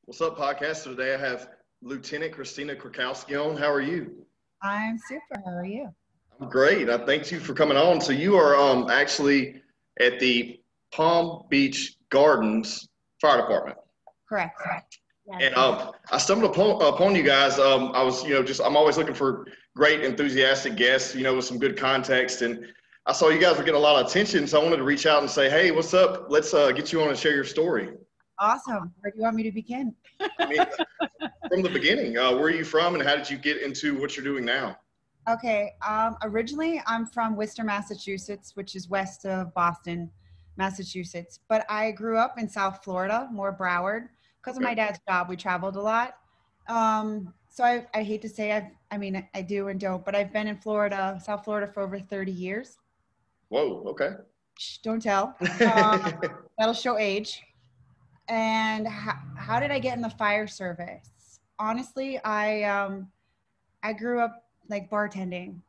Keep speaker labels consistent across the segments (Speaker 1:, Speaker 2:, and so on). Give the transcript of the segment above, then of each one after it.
Speaker 1: What's up, podcast? So today I have Lieutenant Christina Krakowski on. How are you?
Speaker 2: I'm super. How are you?
Speaker 1: I'm great. I thank you for coming on. So you are actually at the Palm Beach Gardens Fire Department.
Speaker 2: Correct. Yes.
Speaker 1: And I stumbled upon you guys. I was, just I'm always looking for great, enthusiastic guests, with some good context. And I saw you guys were getting a lot of attention, so I wanted to reach out and say, hey, what's up? Let's get you on and share your story.
Speaker 2: Awesome. Where do you want me to begin?
Speaker 1: I mean, from the beginning, where are you from, and how did you get into what you're doing now?
Speaker 2: Okay. Originally, I'm from Worcester, Massachusetts, which is west of Boston, Massachusetts. But I grew up in South Florida, more Broward. Because of my dad's job, we traveled a lot. So I hate to say I do and don't, but I've been in Florida, South Florida for over 30 years.
Speaker 1: Whoa, okay.
Speaker 2: Shh, don't tell. That'll show age. And how did I get in the fire service? Honestly, I grew up like bartending,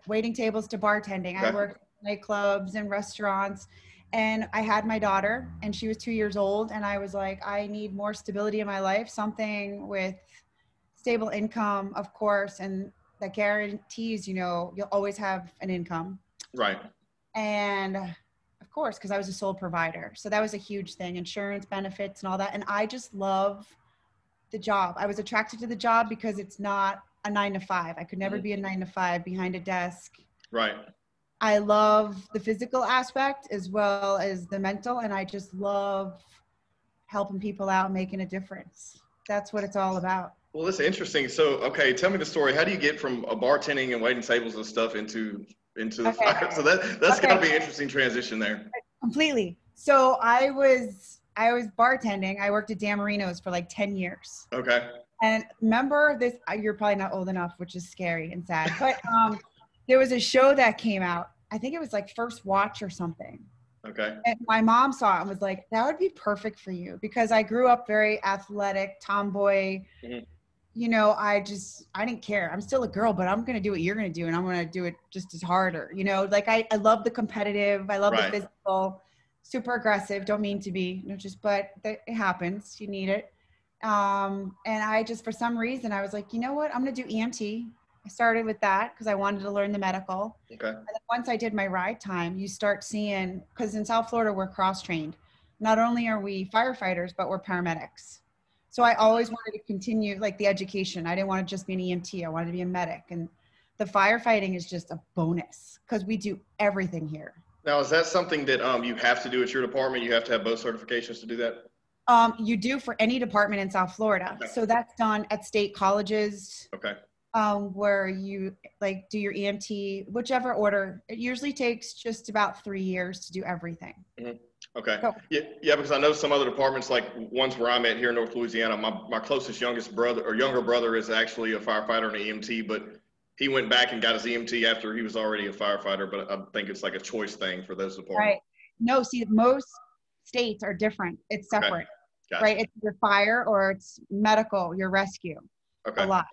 Speaker 2: waiting tables to bartending. I worked in nightclubs and restaurants, and I had my daughter, and she was 2 years old, and I was like, I need more stability in my life, something with stable income, of course, and that guarantees, you'll always have an income.
Speaker 1: Right.
Speaker 2: And of course, because I was a sole provider. So that was a huge thing, insurance benefits and all that. And I just love the job. I was attracted to the job because it's not a 9 to 5. I could never be a 9 to 5 behind a desk.
Speaker 1: Right.
Speaker 2: I love the physical aspect as well as the mental. And I just love helping people out, making a difference. That's what it's all about.
Speaker 1: Well, that's interesting. So, okay, tell me the story. How do you get from a bartending and waiting tables and stuff into the fire? So that's got to be an interesting transition there.
Speaker 2: Completely. So I was bartending. I worked at Dan Marino's for like 10 years.
Speaker 1: Okay.
Speaker 2: And remember this, you're probably not old enough, which is scary and sad, but there was a show that came out. I think it was like First Watch or something.
Speaker 1: Okay.
Speaker 2: And my mom saw it and was like, that would be perfect for you, because I grew up very athletic, tomboy. Mm-hmm. I didn't care. I'm still a girl, but I'm going to do what you're going to do. And I'm going to do it just as harder, like I love the competitive. I love the physical, super aggressive. Don't mean to be, but it happens. You need it. And I just, for some reason, I was like, you know what? I'm going to do EMT. I started with that because I wanted to learn the medical.
Speaker 1: Okay.
Speaker 2: And then once I did my ride time, you start seeing, because in South Florida, we're cross-trained. Not only are we firefighters, but we're paramedics. So I always wanted to continue like the education. I didn't want to just be an EMT. I wanted to be a medic. And the firefighting is just a bonus because we do everything here.
Speaker 1: Now, is that something that you have to do at your department? You have to have both certifications to do that?
Speaker 2: You do for any department in South Florida. Okay. So that's done at state colleges.
Speaker 1: Okay.
Speaker 2: Where you like do your EMT, whichever order. It usually takes just about 3 years to do everything.
Speaker 1: Mm-hmm. Okay. Yeah, because I know some other departments, like ones where I'm at here in North Louisiana, my closest younger brother is actually a firefighter and an EMT, but he went back and got his EMT after he was already a firefighter, but I think it's like a choice thing for those departments.
Speaker 2: Right. No, see, most states are different. It's separate. Okay. Gotcha. Right? It's your fire or it's medical, your rescue.
Speaker 1: Okay.
Speaker 2: A lot.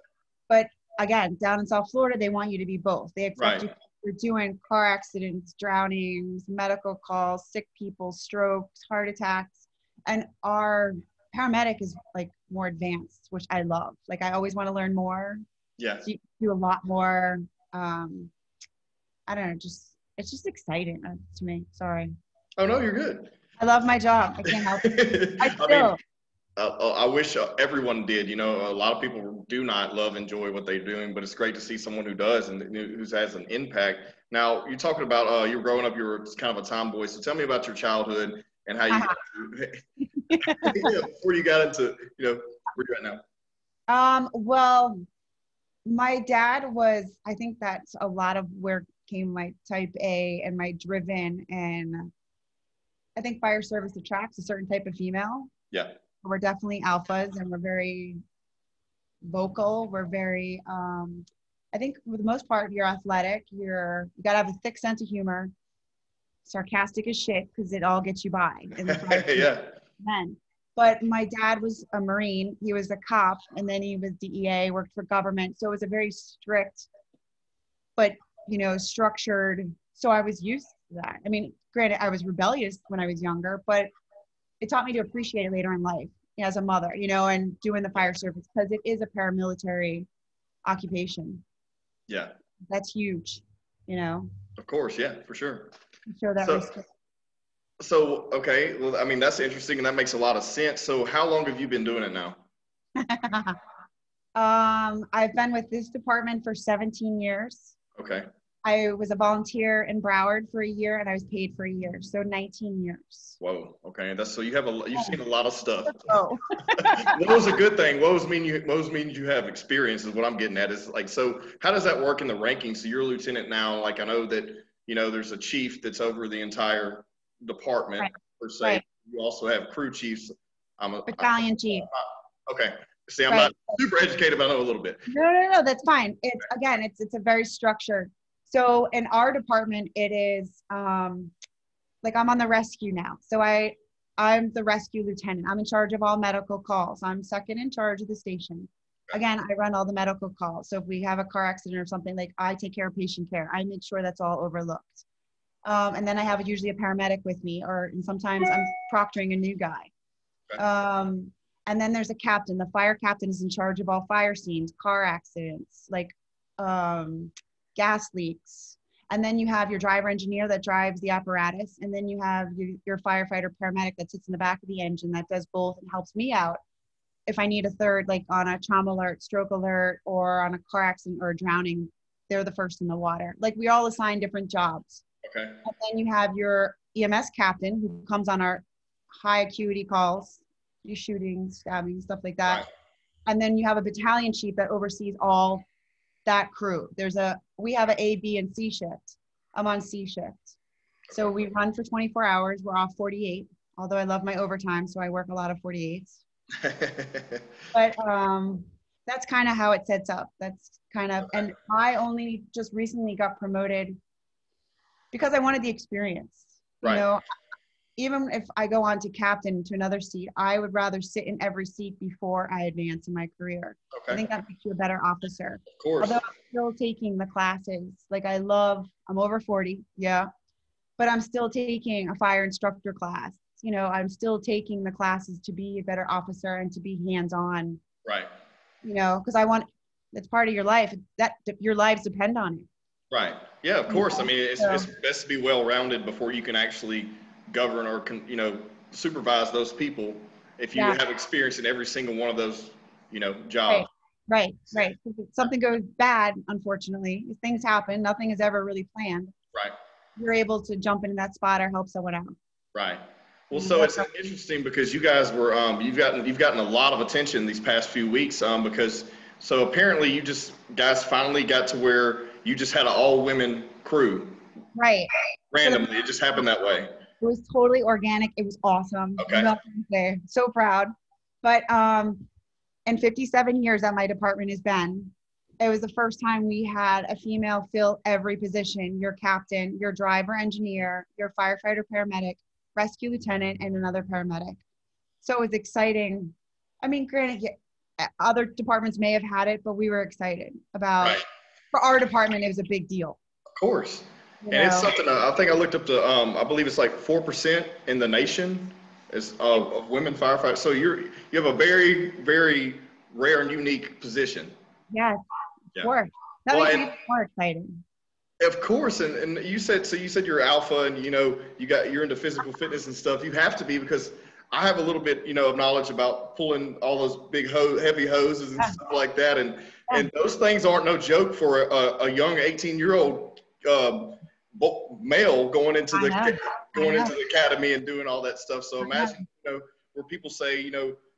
Speaker 2: But again, down in South Florida, they want you to be both. They expect you. You're doing car accidents, drownings, medical calls, sick people, strokes, heart attacks. And our paramedic is like more advanced, which I love. Like I always want to learn more.
Speaker 1: Yes.
Speaker 2: So you do a lot more. I don't know, it's just exciting to me. Sorry.
Speaker 1: Oh, no, you're good.
Speaker 2: I love my job. I can't help it.
Speaker 1: I wish everyone did. A lot of people do not love, enjoy what they're doing, but it's great to see someone who does and who has an impact. Now, you're talking about you were growing up, you were kind of a tomboy. So tell me about your childhood and how you before you got into, where you're at
Speaker 2: now. Well, my dad was, I think that's a lot of where came my type A and my driven, and I think fire service attracts a certain type of female.
Speaker 1: Yeah.
Speaker 2: We're definitely alphas, and we're very vocal. We're very, I think for the most part, you're athletic. You gotta have a thick sense of humor, sarcastic as shit, because it all gets you by.
Speaker 1: Yeah.
Speaker 2: Men. But my dad was a Marine. He was a cop, and then he was DEA, worked for government. So it was a very strict, but structured. So I was used to that. I mean, granted, I was rebellious when I was younger, but it taught me to appreciate it later in life. as a mother, you know, and doing the fire service because it is a paramilitary occupation.
Speaker 1: Yeah.
Speaker 2: That's huge, you know.
Speaker 1: Of course, yeah, for sure.
Speaker 2: Show that
Speaker 1: So,
Speaker 2: respect.
Speaker 1: so okay, well, I mean, that's interesting, and that makes a lot of sense. So, how long have you been doing it now?
Speaker 2: I've been with this department for 17 years.
Speaker 1: Okay.
Speaker 2: I was a volunteer in Broward for a year and I was paid for a year. So 19 years.
Speaker 1: Whoa. Okay. That's so you've seen a lot of stuff.
Speaker 2: Oh.
Speaker 1: Woe's a good thing. Woes means you have experience is what I'm getting at. Is like, so how does that work in the rankings? So you're a lieutenant now. Like I know that, there's a chief that's over the entire department
Speaker 2: Right.
Speaker 1: per se.
Speaker 2: Right.
Speaker 1: You also have crew chiefs.
Speaker 2: Battalion chief.
Speaker 1: Okay. See, I'm
Speaker 2: Right.
Speaker 1: not super educated, but I know a little bit.
Speaker 2: No, that's fine. It's again, it's a very structured. So in our department, it is like I'm on the rescue now. So I'm the rescue lieutenant. I'm in charge of all medical calls. I'm second in charge of the station. Again, I run all the medical calls. So if we have a car accident or something, like I take care of patient care. I make sure that's all overlooked. And then I have usually a paramedic with me, and sometimes I'm proctoring a new guy. And then there's a captain. The fire captain is in charge of all fire scenes, car accidents, like gas leaks. And then you have your driver engineer that drives the apparatus. And then you have your firefighter paramedic that sits in the back of the engine that does both and helps me out if I need a third, like on a trauma alert, stroke alert, or on a car accident or a drowning. They're the first in the water. Like we all assign different jobs.
Speaker 1: Okay.
Speaker 2: And then you have your EMS captain who comes on our high acuity calls, shooting, stabbing, stuff like that.
Speaker 1: Right.
Speaker 2: And then you have a battalion chief that oversees all that crew. We have an A, B, and C shift. I'm on C shift. So we run for 24 hours. We're off 48, although I love my overtime, so I work a lot of 48s. But that's kind of how it sets up. That's kind of, and I only just recently got promoted because I wanted the experience.
Speaker 1: Right.
Speaker 2: You know, even if I go on to captain to another seat, I would rather sit in every seat before I advance in my career.
Speaker 1: Okay.
Speaker 2: I think that makes you a better officer.
Speaker 1: Of course.
Speaker 2: Although I'm still taking the classes. Like I'm over 40, yeah, but I'm still taking a fire instructor class. You know, I'm still taking the classes to be a better officer and to be hands-on.
Speaker 1: Right.
Speaker 2: You know, because it's part of your life. Your lives depend on it.
Speaker 1: Right. Yeah, of course. I mean, it's best to be well-rounded before you can actually govern or supervise those people if you have experience in every single one of those jobs.
Speaker 2: Right. If something goes bad, unfortunately, things happen, nothing is ever really planned.
Speaker 1: Right.
Speaker 2: You're able to jump into that spot or help someone out.
Speaker 1: Right. Well, so it's interesting because you guys were you've gotten a lot of attention these past few weeks because so apparently you guys finally got to where you just had an all-women crew.
Speaker 2: Right.
Speaker 1: Randomly, it just happened that way.
Speaker 2: It was totally organic. It was awesome.
Speaker 1: Okay.
Speaker 2: Nothing to say. So proud. But in 57 years that my department has been, it was the first time we had a female fill every position: your captain, your driver engineer, your firefighter paramedic, rescue lieutenant, and another paramedic. So it was exciting. I mean, granted, other departments may have had it, but we were excited about.
Speaker 1: Right.
Speaker 2: For our department, it was a big deal.
Speaker 1: Of course. And it's something I think I looked up to, I believe it's like 4% in the nation of women firefighters. So you have a very, very rare and unique position.
Speaker 2: Yes, of course. That makes me more exciting.
Speaker 1: Of course. And you said you're alpha and, you're into physical fitness and stuff. You have to be because I have a little bit, of knowledge about pulling all those big heavy hoses and stuff like that. And those things aren't no joke for a young 18-year-old male going into the academy and doing all that stuff. So imagine, where people say,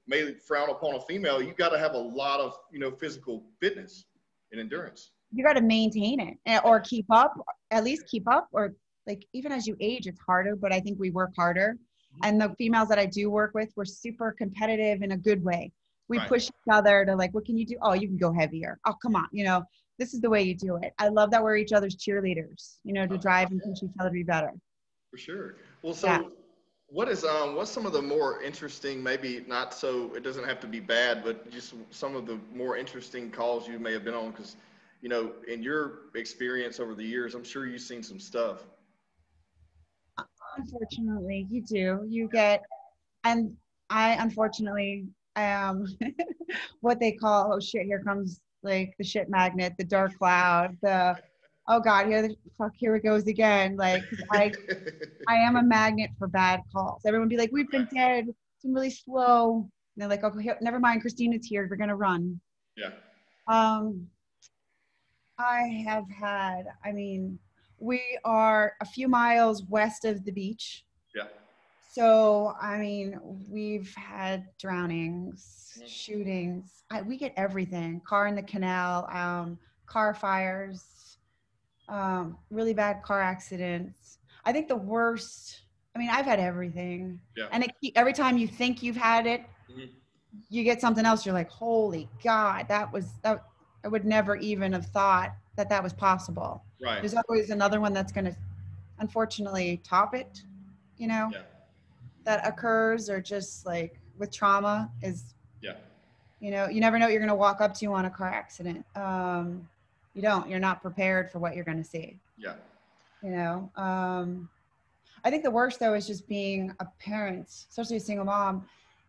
Speaker 1: may frown upon a female, you got to have a lot of, physical fitness and endurance.
Speaker 2: You got to maintain it or keep up, at least keep up, or like even as you age, it's harder, but I think we work harder. And the females that I do work with, we're super competitive in a good way. We push each other to like, what can you do? Oh, you can go heavier. Oh, come on. This is the way you do it. I love that we're each other's cheerleaders, to drive and push each other to be better.
Speaker 1: For sure. Well, so what's some of the more interesting, maybe not so, it doesn't have to be bad, but just some of the more interesting calls you may have been on? Because, in your experience over the years, I'm sure you've seen some stuff.
Speaker 2: Unfortunately, you do. You get, and I unfortunately am what they call, oh shit, here comes like the shit magnet, the dark cloud, the, oh God, here it goes again. Like, 'cause I am a magnet for bad calls. Everyone be like, we've been dead. It's been really slow. And they're like, okay, never mind. Christina's here. We're going to run.
Speaker 1: Yeah.
Speaker 2: Um, I have had, I mean, we are a few miles west of the beach.
Speaker 1: Yeah.
Speaker 2: So, I mean, we've had drownings, shootings. We get everything. Car in the canal, car fires, really bad car accidents. I think the worst, I mean, I've had everything.
Speaker 1: Yeah.
Speaker 2: And every time you think you've had it, you get something else. You're like, holy God, that. I would never even have thought that that was possible.
Speaker 1: Right.
Speaker 2: There's always another one that's going to, unfortunately, top it, you know?
Speaker 1: Yeah.
Speaker 2: That occurs, or just like with trauma is,
Speaker 1: Yeah.
Speaker 2: you know, you never know what you're going to walk up to on a car accident. You're not prepared for what you're going to see.
Speaker 1: Yeah.
Speaker 2: You know, I think the worst though is just being a parent, especially a single mom,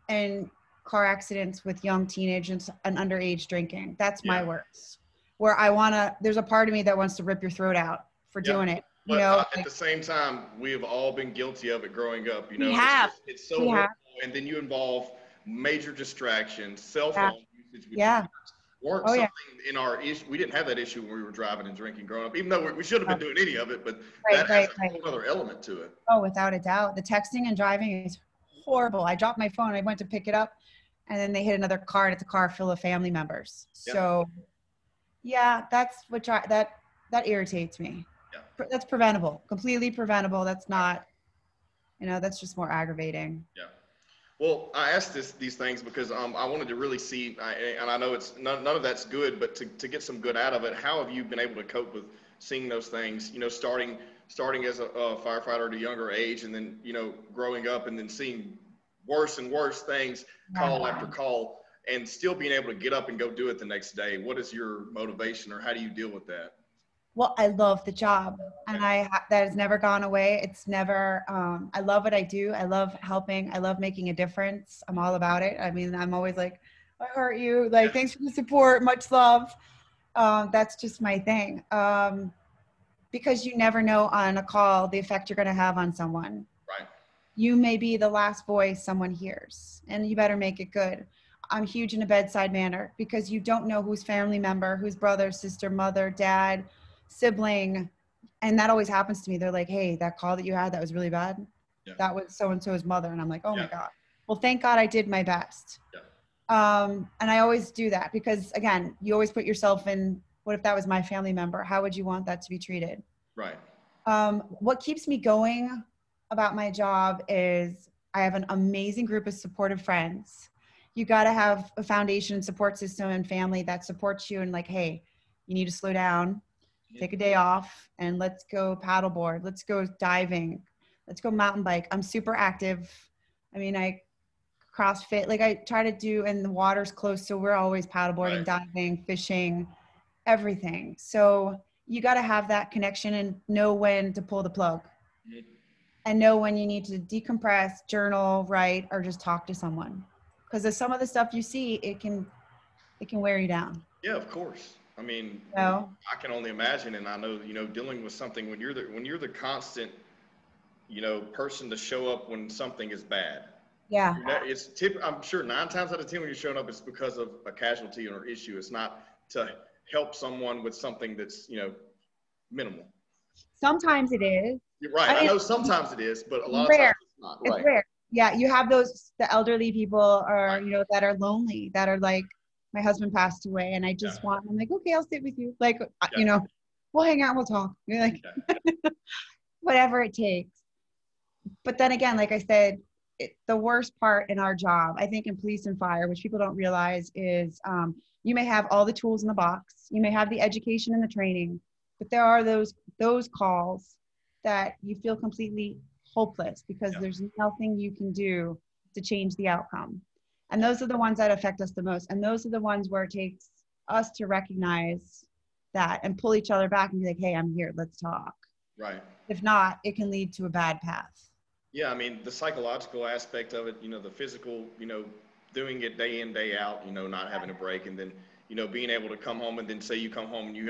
Speaker 2: and car accidents with young teenagers and underage drinking. That's my worst. Where there's a part of me that wants to rip your throat out for doing it. You
Speaker 1: But
Speaker 2: know,
Speaker 1: at the same time, we have all been guilty of it growing up. You know, it's so hurtful. And then you involve major distractions, cell phone usage, which weren't something in our issue. We didn't have that issue when we were driving and drinking growing up, even though we should have been doing any of it. But that has a whole other element to it.
Speaker 2: Oh, without a doubt. The texting and driving is horrible. I dropped my phone. I went to pick it up, and then they hit another car, and it's a car full of family members.
Speaker 1: Yeah.
Speaker 2: So, yeah, that irritates me.
Speaker 1: Yeah.
Speaker 2: That's preventable, completely preventable. That's not, that's just more aggravating.
Speaker 1: Yeah. Well, I asked these things because I wanted to really see, and I know it's none of that's good, but to get some good out of it, how have you been able to cope with seeing those things, starting as a firefighter at a younger age, and then, growing up and then seeing worse and worse things, call after call, and still being able to get up and go do it the next day? What is your motivation, or how do you deal with that?
Speaker 2: Well, I love the job, and that has never gone away. It's never, I love what I do. I love helping. I love making a difference. I'm all about it. I mean, I'm always like, I hurt you. Like, thanks for the support. Much love. That's just my thing. Because you never know on a call the effect you're going to have on someone.
Speaker 1: Right.
Speaker 2: You may be the last voice someone hears, and you better make it good. I'm huge in a bedside manner because you don't know whose family member, whose brother, sister, mother, dad, sibling, and that always happens to me. They're like, hey, that call that you had, that was really bad. Yeah. That was so-and-so's mother. And I'm like, oh my God. Well, thank God I did my best. Yeah. And I always do that because, again, you always put yourself in, what if that was my family member? How would you want that to be treated?
Speaker 1: Right.
Speaker 2: What keeps me going about my job is I have an amazing group of supportive friends. You got to have a foundation, support system, and family that supports you and like, hey, you need to slow down. Take a day off and let's go paddleboard. Let's go diving. Let's go mountain bike. I'm super active. I mean, I CrossFit, like I try to do, and the water's close. So we're always paddleboarding, diving, fishing, everything. So you got to have that connection and know when to pull the plug and know when you need to decompress, journal, write, or just talk to someone. Because some of the stuff you see, it can wear you down.
Speaker 1: Yeah, of course. I mean, I can only imagine, and I know, dealing with something when you're the constant, person to show up when something is bad.
Speaker 2: Yeah.
Speaker 1: I'm sure 9 times out of 10 when you're showing up, it's because of a casualty or issue. It's not to help someone with something that's, minimal.
Speaker 2: Sometimes it is.
Speaker 1: You're right. I know sometimes it is, but a lot of
Speaker 2: times
Speaker 1: it's not.
Speaker 2: It's rare. Yeah, you have the elderly people or, that are lonely, that are like, my husband passed away and I just I'm like, okay, I'll sit with you. Like, we'll hang out, we'll talk. You're like, whatever it takes. But then again, like I said, the worst part in our job, I think in police and fire, which people don't realize is you may have all the tools in the box. You may have the education and the training, but there are those calls that you feel completely hopeless because there's nothing you can do to change the outcome. And those are the ones that affect us the most. And those are the ones where it takes us to recognize that and pull each other back and be like, hey, I'm here. Let's talk.
Speaker 1: Right.
Speaker 2: If not, it can lead to a bad path.
Speaker 1: Yeah, I mean, the psychological aspect of it, the physical, doing it day in, day out, not having a break, and then, being able to come home and then say you come home and you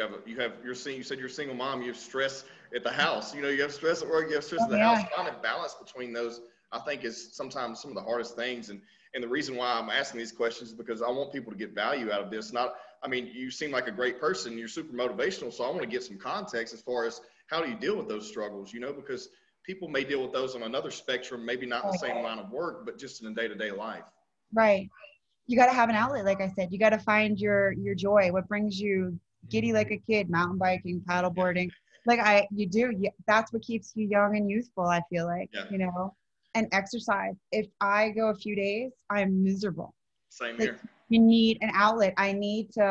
Speaker 1: said you're a single mom, you have stress at the house, you have stress at work, you have stress
Speaker 2: Oh
Speaker 1: at the house.
Speaker 2: yeah.
Speaker 1: Trying to balance between those, I think, is sometimes some of the hardest things. And the reason why I'm asking these questions is because I want people to get value out of this. Not, I mean, you seem like a great person, you're super motivational, so I want to get some context as far as how do you deal with those struggles, because people may deal with those on another spectrum, maybe not in the same line of work, but just in a day-to-day life.
Speaker 2: Right. You got to have an outlet, like I said. You got to find your joy, what brings you giddy like a kid, mountain biking, paddleboarding. Like that's what keeps you young and youthful, I feel like,
Speaker 1: Yeah,
Speaker 2: and exercise. If I go a few days, I'm miserable.
Speaker 1: same
Speaker 2: Like,
Speaker 1: here.
Speaker 2: you need an outlet. I need to,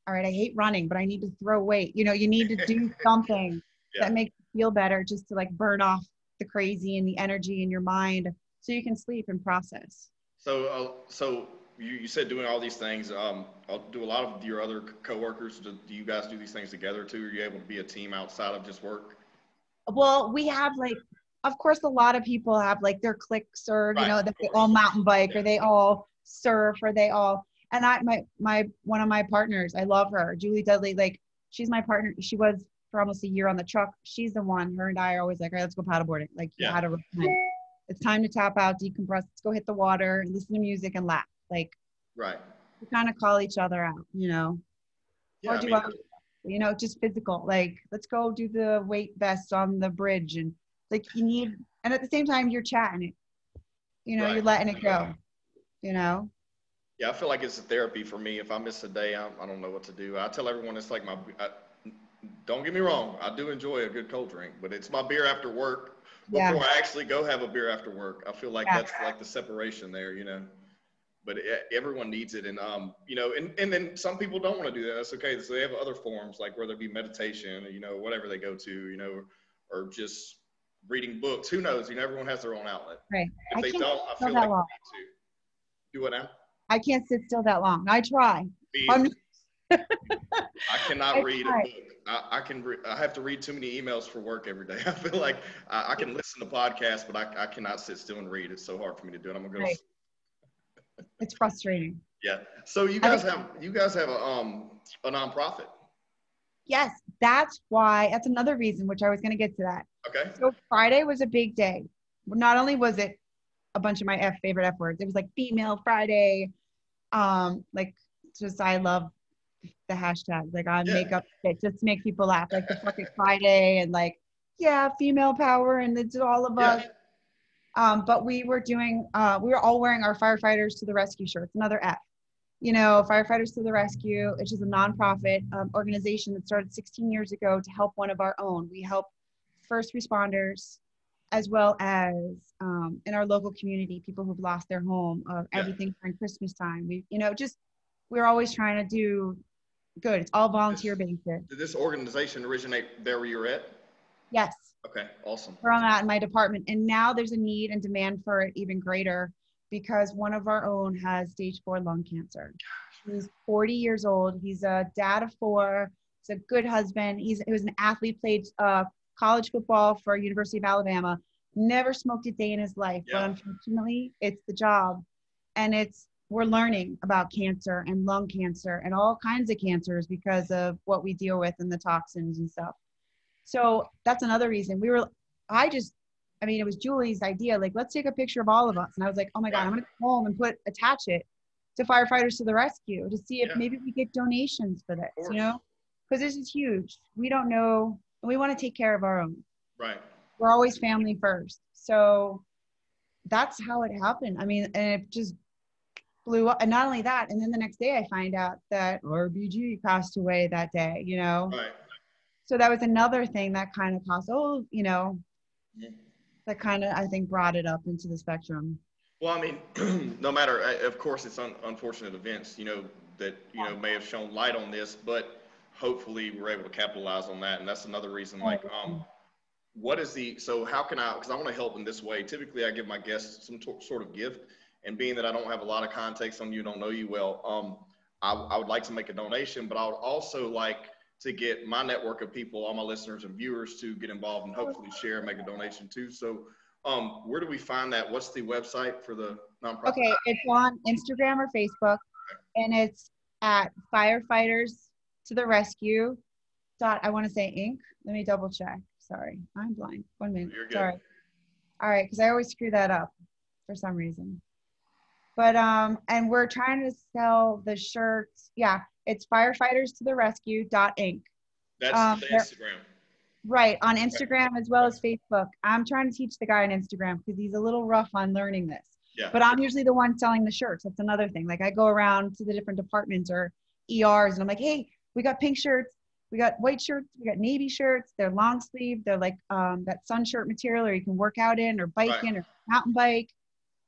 Speaker 2: all right, I hate running, but I need to throw weight. You need to do something
Speaker 1: Yeah.
Speaker 2: that makes you feel better, just to like burn off the crazy and the energy in your mind so you can sleep and process.
Speaker 1: So you said doing all these things. I'll do a lot of your other coworkers. Do you guys do these things together too? Are you able to be a team outside of just work?
Speaker 2: Well, we have like, of course, a lot of people have like their cliques, or
Speaker 1: Right,
Speaker 2: that
Speaker 1: of
Speaker 2: they all
Speaker 1: course.
Speaker 2: mountain bike,
Speaker 1: Yeah,
Speaker 2: or they all surf, or they all. And my one of my partners, I love her, Julie Dudley. Like, she's my partner. She was for almost a year on the truck. She's the one. Her and I are always like, all right, let's go paddleboarding. Like, you
Speaker 1: yeah,
Speaker 2: had a rough time. It's time to tap out, decompress. Let's go hit the water, listen to music, and laugh. Like,
Speaker 1: right.
Speaker 2: we kind of call each other out,
Speaker 1: Yeah,
Speaker 2: or
Speaker 1: I
Speaker 2: do
Speaker 1: mean,
Speaker 2: other, just physical. Like, let's go do the weight vest on the bridge, and like and at the same time you're chatting it,
Speaker 1: right.
Speaker 2: you're letting it go, you know.
Speaker 1: Yeah, I feel like it's a therapy for me. If I miss a day, I don't know what to do. I tell everyone it's like don't get me wrong, I do enjoy a good cold drink, but it's my beer after work
Speaker 2: Yeah,
Speaker 1: before I actually go have a beer after work. I feel like
Speaker 2: yeah,
Speaker 1: that's like the separation there. But everyone needs it. And, and then some people don't want to do that. That's okay. So they have other forms, like whether it be meditation, whatever they go to, or just reading books. Who knows? Everyone has their own outlet.
Speaker 2: right.
Speaker 1: If
Speaker 2: I
Speaker 1: they
Speaker 2: can't sit
Speaker 1: don't, I
Speaker 2: still
Speaker 1: feel
Speaker 2: that
Speaker 1: like
Speaker 2: long.
Speaker 1: they need to do what now?
Speaker 2: I can't sit still that long. I try.
Speaker 1: Me
Speaker 2: I'm,
Speaker 1: either. I cannot
Speaker 2: I
Speaker 1: read a
Speaker 2: try.
Speaker 1: book. I have to read too many emails for work every day. I feel like I can listen to podcasts, but I cannot sit still and read. It's so hard for me to do it. I'm gonna go.
Speaker 2: Right. It's frustrating.
Speaker 1: Yeah. So
Speaker 2: I think,
Speaker 1: you guys have a nonprofit.
Speaker 2: yes, that's another reason, which I was going to get to that.
Speaker 1: Okay.
Speaker 2: So Friday was a big day. Not only was it a bunch of my favorite F words, it was like Female Friday. Like, just, I love the hashtag. Like, I
Speaker 1: Yeah.
Speaker 2: make up shit just to make people laugh. Like the fucking Friday, and like, yeah, female power, and it's all of us.
Speaker 1: Yeah.
Speaker 2: But we were all wearing our Firefighters to the Rescue shirts, another F. Firefighters to the Rescue, which is a nonprofit organization that started 16 years ago to help one of our own. We help first responders, as well as in our local community, people who've lost their home,
Speaker 1: Yeah.
Speaker 2: everything during Christmas time. We're always trying to do good. It's all volunteer
Speaker 1: This,
Speaker 2: basis.
Speaker 1: did this organization originate there where you're at?
Speaker 2: Yes,
Speaker 1: Okay. Awesome.
Speaker 2: we're on that in my department. And now there's a need and demand for it even greater, because one of our own has stage 4 lung cancer. He's 40 years old. He's a dad of 4. He's a good husband. He was an athlete, played college football for University of Alabama. Never smoked a day in his life, but
Speaker 1: Yeah.
Speaker 2: unfortunately, it's the job. And we're learning about cancer and lung cancer and all kinds of cancers because of what we deal with and the toxins and stuff. So that's another reason it was Julie's idea. Like, let's take a picture of all of us. And I was like, oh my God,
Speaker 1: Right.
Speaker 2: I'm going to go home and attach it to Firefighters to the Rescue to see if
Speaker 1: Yeah.
Speaker 2: maybe we get donations for
Speaker 1: Of
Speaker 2: this,
Speaker 1: course.
Speaker 2: because this is huge. We don't know. We want to take care of our own.
Speaker 1: Right.
Speaker 2: We're always family first. So that's how it happened. I mean, and it just blew up. And not only that, and then the next day I find out that RBG passed away that day,
Speaker 1: Right.
Speaker 2: So that was another thing that kind of caused,
Speaker 1: Mhm.
Speaker 2: that kind of, I think, brought it up into the spectrum.
Speaker 1: Well, I mean, no matter, of course, it's unfortunate events, that, may have shown light on this, but hopefully we're able to capitalize on that. And that's another reason, like, so how can because I want to help in this way. Typically I give my guests some sort of gift, and being that I don't have a lot of context on you, don't know you well, I would like to make a donation, but I would also like to get my network of people, all my listeners and viewers, to get involved and hopefully share and make a donation too. So Where do we find that? What's the website for the nonprofit?
Speaker 2: Okay, it's on Instagram or Facebook, and it's at Firefighters to the Rescue. I want to say Inc. Let me double check. Sorry, I'm blind. 1 minute.
Speaker 1: You're good.
Speaker 2: Sorry. All right, because I always screw that up for some reason. But and we're trying to sell the shirts. Yeah, it's Firefighters to the Rescue.inc.
Speaker 1: That's the Instagram.
Speaker 2: Right, on Instagram as well as Facebook. I'm trying to teach the guy on Instagram because he's a little rough on learning this.
Speaker 1: Yeah.
Speaker 2: But I'm usually the one selling the shirts. That's another thing. Like I go around to the different departments or ERs and I'm like, hey, we got pink shirts, we got white shirts, we got navy shirts. They're long sleeve. They're like that sun shirt material, or you can work out in or bike in or mountain bike.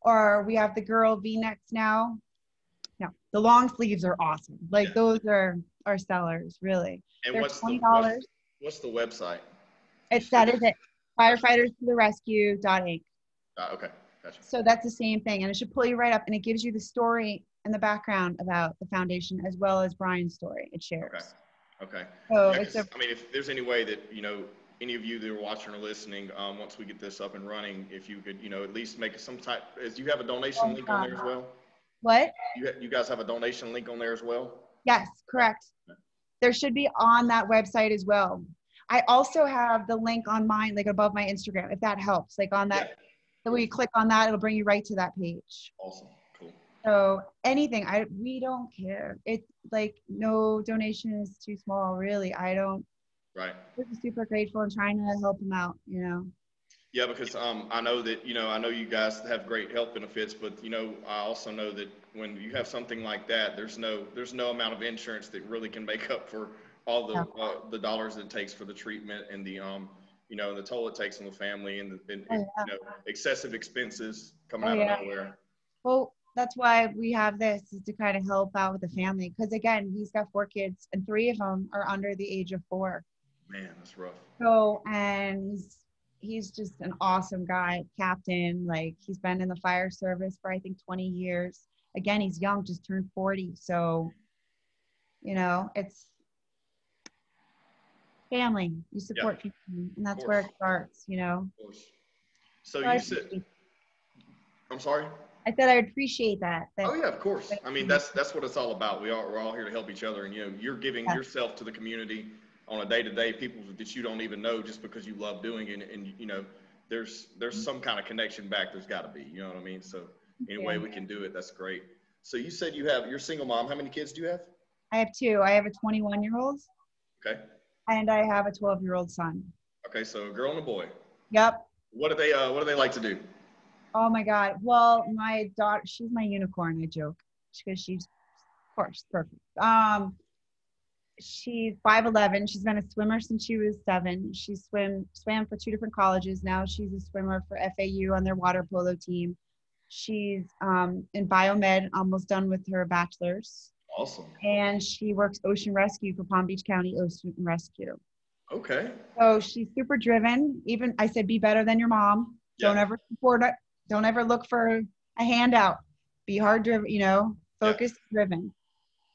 Speaker 2: Or we have the girl V-necks now. No, the long sleeves are awesome. Like those are our sellers, really.
Speaker 1: And
Speaker 2: they're
Speaker 1: what's
Speaker 2: $20.
Speaker 1: What's the website?
Speaker 2: That is it. Firefighters to the Rescue.inc.
Speaker 1: Okay, gotcha.
Speaker 2: So that's the same thing. And it should pull you right up, and it gives you the story and the background about the foundation as well as Brian's story. It shares.
Speaker 1: Okay.
Speaker 2: So
Speaker 1: I mean, if there's any way that, any of you that are watching or listening, once we get this up and running, if you could, at least make some type, you have a donation link on there as well?
Speaker 2: What?
Speaker 1: You guys have a donation link on there as well?
Speaker 2: Yes, correct. There should be on that website as well. I also have the link on mine, like above my Instagram, if that helps. Like on that, when you click on that, it'll bring you right to that page.
Speaker 1: Awesome, cool.
Speaker 2: So anything, we don't care. It's like no donation is too small, really.
Speaker 1: Right.
Speaker 2: We're super grateful and trying to help them out,
Speaker 1: Yeah, because I know that, I know you guys have great health benefits, but, I also know that when you have something like that, there's no amount of insurance that really can make up for all the dollars it takes for the treatment and the, the toll it takes on the family and excessive expenses come out of nowhere.
Speaker 2: Well, that's why we have this, is to kind of help out with the family. Because again, he's got 4 kids and 3 of them are under the age of 4.
Speaker 1: Man, that's rough.
Speaker 2: So, and he's just an awesome guy, captain. Like he's been in the fire service for I think 20 years. Again, he's young, just turned 40. So, it's family. You support people, and that's where it starts,
Speaker 1: Of course. So you said, I'm sorry?
Speaker 2: I said I appreciate that.
Speaker 1: Oh yeah, of course. I mean, that's what it's all about. We're all here to help each other, and you're giving yourself to the community on a day-to-day, people that you don't even know just because you love doing it, and there's some kind of connection back. There's got to be, you know what I mean? So any way we can do it, that's great. So you said you're single mom. How many kids do you have?
Speaker 2: I have 2. I have a 21-year-old.
Speaker 1: Okay.
Speaker 2: And I have a 12-year-old son.
Speaker 1: Okay, so a girl and a boy.
Speaker 2: Yep.
Speaker 1: What do they like to do?
Speaker 2: Oh my God. Well, my daughter, she's my unicorn, I joke, because she's, of course, perfect. She's 5'11". She's been a swimmer since she was 7. She swam for 2 different colleges. Now she's a swimmer for FAU on their water polo team. She's in biomed, almost done with her bachelor's.
Speaker 1: Awesome.
Speaker 2: And she works ocean rescue for Palm Beach County Ocean Rescue.
Speaker 1: Okay.
Speaker 2: So she's super driven. Even I said, be better than your mom. Yeah. Don't ever support it. Don't ever look for a handout. Be hard driven, focused, driven.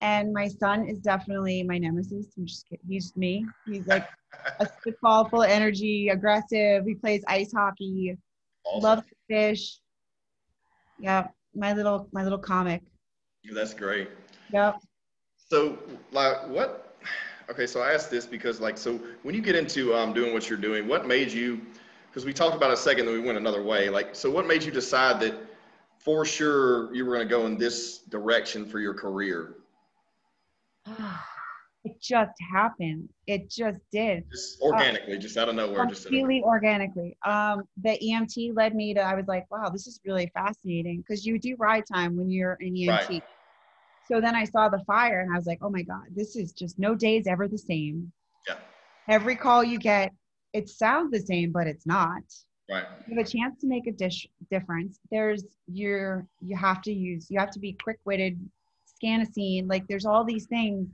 Speaker 2: And my son is definitely my nemesis. I'm just kidding. He's me. He's like a spitball, full of energy, aggressive. He plays ice hockey. Awesome. Loves to fish. Yeah, my little comic.
Speaker 1: That's great.
Speaker 2: Yep.
Speaker 1: So, okay, so I asked this because, so when you get into doing what you're doing, what made you, because we talked about it a second, then we went another way. So what made you decide that for sure you were going to go in this direction for your career?
Speaker 2: It just happened. It just did.
Speaker 1: Just organically, just out of nowhere.
Speaker 2: Completely organically. The EMT led me to, I was like, wow, this is really fascinating, because you do ride time when you're in EMT. Right. So then I saw the fire and I was like, oh my God, this is just no day is ever the same. Yeah. Every call you get, it sounds the same, but it's not.
Speaker 1: Right.
Speaker 2: You have a chance to make a difference. You have to be quick-witted, scan a scene. Like there's all these things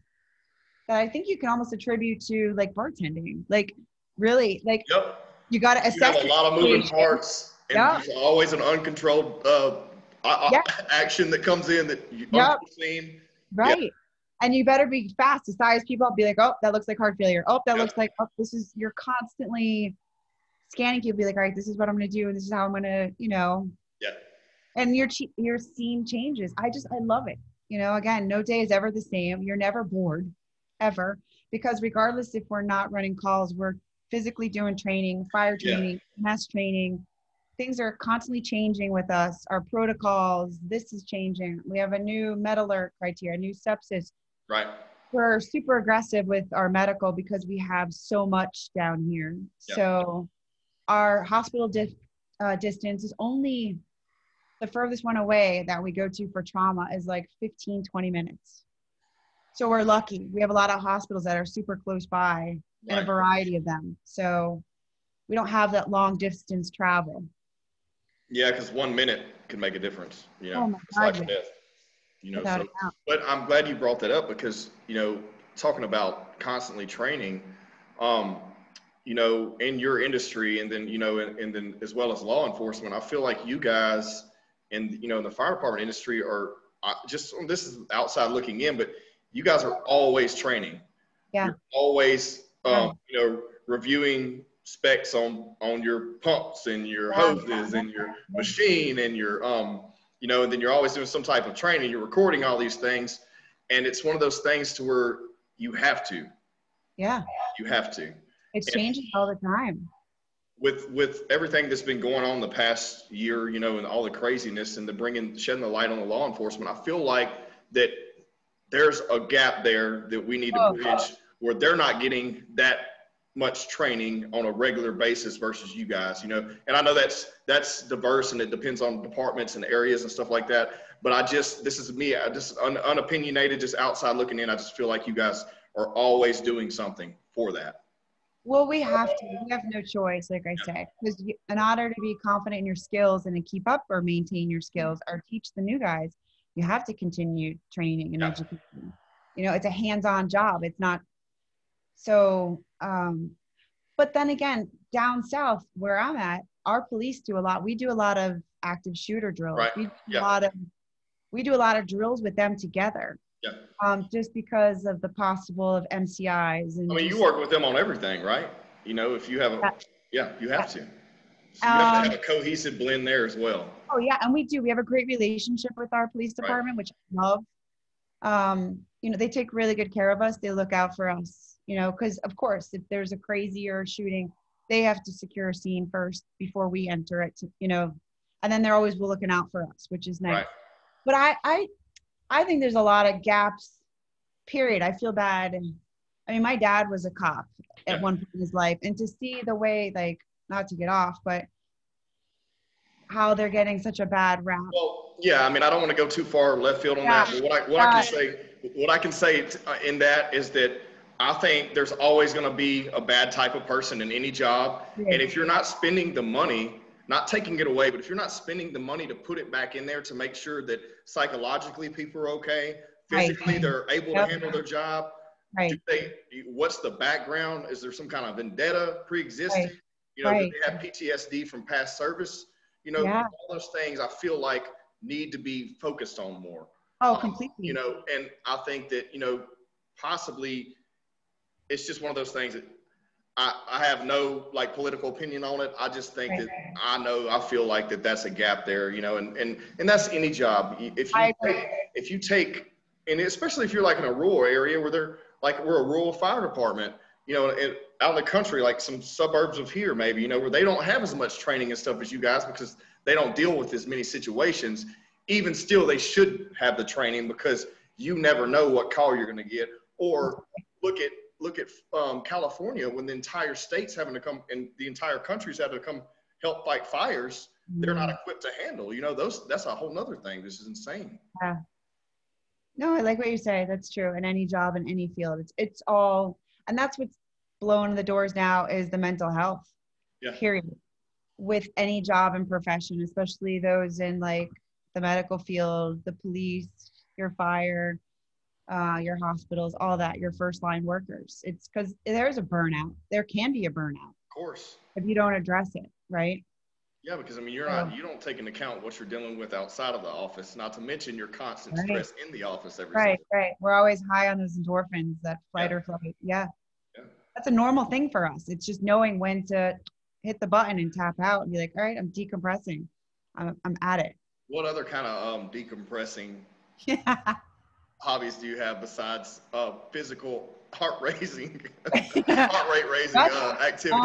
Speaker 2: that I think you can almost attribute to like bartending. Like really, like you got to assess.
Speaker 1: You have a lot of moving parts, and there's always an uncontrolled action that comes in that you unforeseen.
Speaker 2: Right. Yep. And you better be fast to size people up. Be like, oh, that looks like heart failure. Oh, that looks like, oh, you're constantly scanning people, be like, all right, this is what I'm going to do. And this is how I'm going to,
Speaker 1: Yeah.
Speaker 2: and your scene changes. I love it. Again, no day is ever the same. You're never bored ever, because regardless if we're not running calls, we're physically doing training, fire training, mass training. Things are constantly changing with us. Our protocols, this is changing. We have a new med alert criteria, new sepsis.
Speaker 1: Right.
Speaker 2: We're super aggressive with our medical because we have so much down here.
Speaker 1: Yeah.
Speaker 2: So our hospital distance is only the furthest one away that we go to for trauma is like 15, 20 minutes. So we're lucky. We have a lot of hospitals that are super close by, and a variety of them. So we don't have that long distance travel.
Speaker 1: Yeah, because 1 minute can make a difference.
Speaker 2: Oh my
Speaker 1: it's life
Speaker 2: God,
Speaker 1: or death.
Speaker 2: Without a doubt.
Speaker 1: But I'm glad you brought that up because, talking about constantly training, in your industry and then, and then as well as law enforcement, I feel like you guys in the fire department industry are this is outside looking in, but you guys are always training.
Speaker 2: Yeah.
Speaker 1: You're always, reviewing specs on your pumps and your hoses and your machine and your, and then you're always doing some type of training. You're recording all these things. And it's one of those things to where you have to.
Speaker 2: Yeah.
Speaker 1: You have to.
Speaker 2: It's changing all the time.
Speaker 1: With everything that's been going on the past year, and all the craziness and shedding the light on the law enforcement, I feel like that there's a gap there that we need to bridge where they're not getting that much training on a regular basis versus you guys, and I know that's diverse and it depends on departments and areas and stuff like that. But this is me, I just unopinionated, just outside looking in. I just feel like you guys are always doing something for that.
Speaker 2: Well, we have no choice, like I say, because in order to be confident in your skills and to keep up or maintain your skills or teach the new guys, you have to continue training and education. It's a hands-on job. It's not so, but then again, down south where I'm at, our police do a lot. We do a lot of active shooter drills.
Speaker 1: Right.
Speaker 2: We do a lot of drills with them together.
Speaker 1: Yeah.
Speaker 2: Just because of the possible of MCIs. And
Speaker 1: you work with them on everything, right? If you have you have to. So you have to have a cohesive blend there as well.
Speaker 2: Oh yeah, and we do. We have a great relationship with our police department, which I love. They take really good care of us. They look out for us, because of course, if there's a crazier shooting, they have to secure a scene first before we enter it, and then they're always looking out for us, which is nice.
Speaker 1: Right.
Speaker 2: But I think there's a lot of gaps, period. I feel bad. My dad was a cop at one point in his life, and to see the way, like, not to get off, but how they're getting such a bad rap.
Speaker 1: Well, yeah, I don't want to go too far left field on that, but what I can say in that is that I think there's always going to be a bad type of person in any job. Yeah. And if you're not spending the money, not taking it away, but if you're not spending the money to put it back in there to make sure that psychologically people are okay, physically they're able to handle their job.
Speaker 2: Right.
Speaker 1: What's the background? Is there some kind of vendetta pre-existing? Do they have PTSD from past service? All those things I feel like need to be focused on more.
Speaker 2: Oh, completely.
Speaker 1: And I think that, possibly it's just one of those things that I have no like political opinion on it. I just think that I feel like that's a gap there, and that's any job. If you take, and especially if you're like in a rural area where we're a rural fire department, out in the country, like some suburbs of here, maybe, where they don't have as much training and stuff as you guys because they don't deal with as many situations. Even still, they should have the training because you never know what call you're going to get. Or look at California, when the entire state's having to come and the entire country's having to come help fight fires. They're not equipped to handle, that's a whole nother thing. This is insane.
Speaker 2: Yeah. No, I like what you say. That's true. In any job, in any field, it's all, and that's what's blowing the doors now is the mental health, period, with any job and profession, especially those in like the medical field, the police, your fire, your hospitals, all that, your first line workers. It's because there's a burnout. There can be a burnout.
Speaker 1: Of course.
Speaker 2: If you don't address it, right?
Speaker 1: Yeah, because you don't take into account what you're dealing with outside of the office, not to mention your constant stress in the office every day.
Speaker 2: Right. We're always high on those endorphins, that fight or flight. Yeah. That's a normal thing for us. It's just knowing when to hit the button and tap out and be like, all right, I'm decompressing. I'm at it.
Speaker 1: What other kind of decompressing
Speaker 2: Yeah.
Speaker 1: hobbies do you have besides physical heart rate raising activity?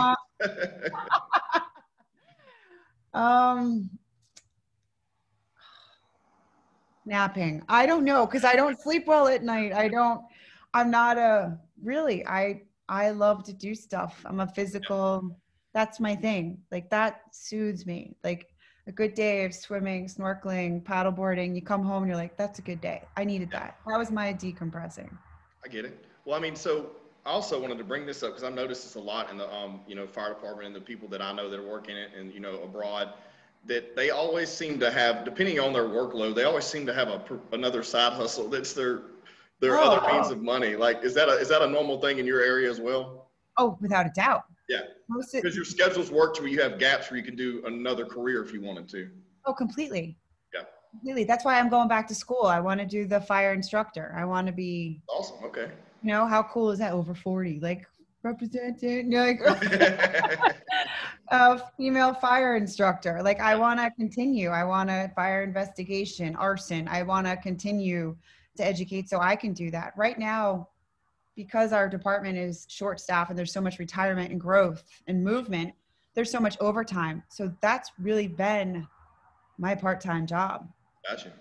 Speaker 2: Napping. I don't know, because I don't sleep well at night. I'm not I love to do stuff. I'm a physical, that's my thing. Like that soothes me. Like a good day of swimming, snorkeling, paddleboarding, you come home and you're like, that's a good day. I needed that. That was my decompressing.
Speaker 1: I get it. Well, I mean, so I also wanted to bring this up because I've noticed this a lot in the, fire department and the people that I know that work in it and, abroad, that they always seem to have, depending on their workload, they always seem to have another side hustle that's their other means of money. Like, is that a normal thing in your area as well?
Speaker 2: Oh, without a doubt.
Speaker 1: Yeah. Because your schedules work to where you have gaps where you can do another career if you wanted to.
Speaker 2: Oh, completely.
Speaker 1: Yeah.
Speaker 2: Completely. That's why I'm going back to school. I want to do the fire instructor. I want to be.
Speaker 1: Awesome. Okay.
Speaker 2: How cool is that? Over 40, like representing, like a female fire instructor. Like I want to continue. I want to fire investigation, arson. I want to continue to educate so I can do that. Right now, because our department is short staffed and there's so much retirement and growth and movement, there's so much overtime. So that's really been my part-time job.
Speaker 1: Gotcha.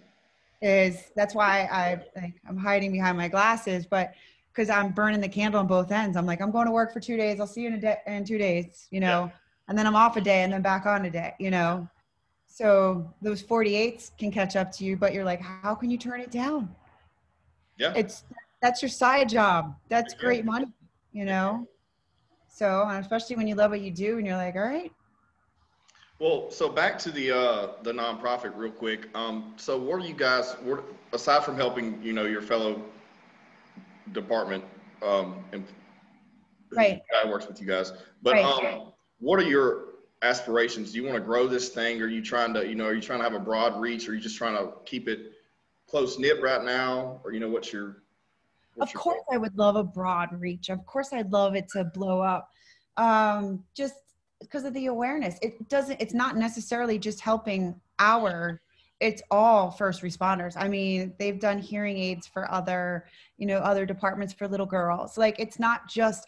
Speaker 2: That's why I'm hiding behind my glasses, but because I'm burning the candle on both ends. I'm like, I'm going to work for 2 days. I'll see you in 2 days, and then I'm off a day and then back on a day, So those 48s can catch up to you, but you're like, how can you turn it down?
Speaker 1: Yeah.
Speaker 2: That's your side job. That's great money, So, and especially when you love what you do and you're like, all right.
Speaker 1: Well, so back to the nonprofit real quick. So what are you guys, aside from helping, your fellow department
Speaker 2: right,
Speaker 1: guy works with you guys, but right. What are your aspirations? Do you want to grow this thing? Are you trying to have a broad reach, or are you just trying to keep it close knit right now? Or
Speaker 2: of course I would love a broad reach. Of course I'd love it to blow up. Just because of the awareness. It's not necessarily just helping it's all first responders. I mean, they've done hearing aids for other departments for little girls. Like, it's not just